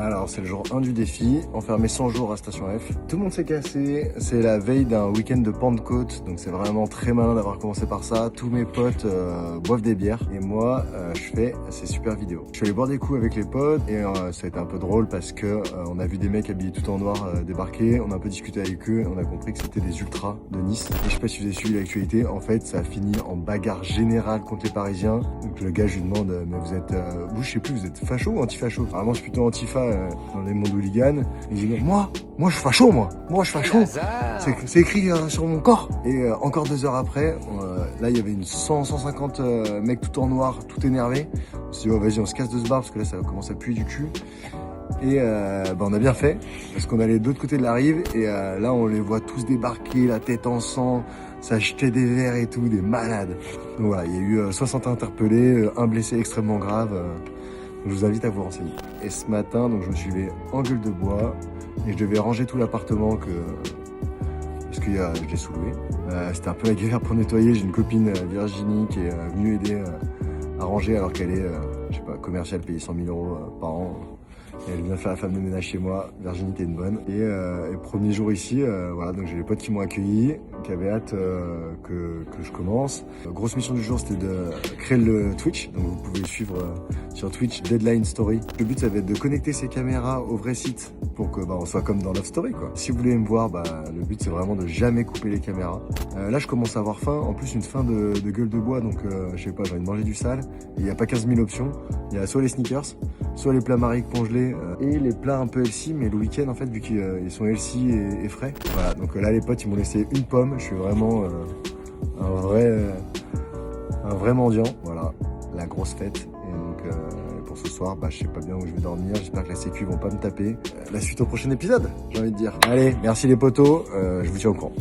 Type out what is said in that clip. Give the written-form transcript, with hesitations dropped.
Alors c'est le jour 1 du défi, enfermé 100 jours à Station F. Tout le monde s'est cassé, c'est la veille d'un week-end de Pentecôte, donc c'est vraiment très malin d'avoir commencé par ça. Tous mes potes boivent des bières et moi je fais ces super vidéos. Je suis allé boire des coups avec les potes et ça a été un peu drôle parce que on a vu des mecs habillés tout en noir débarquer, on a un peu discuté avec eux, on a compris que c'était des ultras de Nice. Et je sais pas si vous avez suivi l'actualité, en fait ça a fini en bagarre générale contre les Parisiens. Donc le gars je lui demande mais vous êtes, vous je sais plus, vous êtes facho ou anti-facho? Vraiment je suis plutôt antifa dans les mondes hooligans. Il dit moi je suis facho moi je suis facho. C'est écrit sur mon corps. Et encore 2 heures après, là il y avait une 150 mecs tout en noir, tout énervés. On s'est dit oh, vas-y on se casse de ce bar parce que là ça commence à puer du cul. Et on a bien fait parce qu'on allait de l'autre côté de la rive et là on les voit tous débarquer, la tête en sang, ça jetait des verres et tout, des malades. Donc voilà, il y a eu 60 interpellés, un blessé extrêmement grave. Je vous invite à vous renseigner. Et ce matin, donc je me suis levé en gueule de bois et je devais ranger tout l'appartement parce que je l'ai soulevé. C'était un peu la galère pour nettoyer. J'ai une copine Virginie qui est venue aider à ranger alors qu'elle est, je sais pas, commerciale, payée 100 000 € par an. Et elle vient faire la femme de ménage chez moi. Virginie était une bonne. Et premier jour ici, voilà, donc j'ai les potes qui m'ont accueilli, qui avaient hâte que je commence. Grosse mission du jour, c'était de créer le Twitch. Donc vous pouvez suivre sur Twitch Deadline Story. Le but, ça va être de connecter ces caméras au vrai site pour que on soit comme dans Love Story, quoi. Si vous voulez me voir, le but c'est vraiment de jamais couper les caméras. Là, je commence à avoir faim. En plus, une faim de gueule de bois, donc je sais pas, j'ai envie de manger du sale. Il n'y a pas 15 000 options. Il y a soit les sneakers, soit les plats mariques congelés et les plats un peu healthy, mais le week-end en fait vu qu'ils sont healthy et frais. Voilà, donc là les potes ils m'ont laissé une pomme, je suis vraiment un vrai mendiant. Voilà, la grosse fête. Et donc pour ce soir, je sais pas bien où je vais dormir, j'espère que la sécu vont pas me taper. La suite au prochain épisode, j'ai envie de dire. Allez, merci les potos, je vous tiens au courant.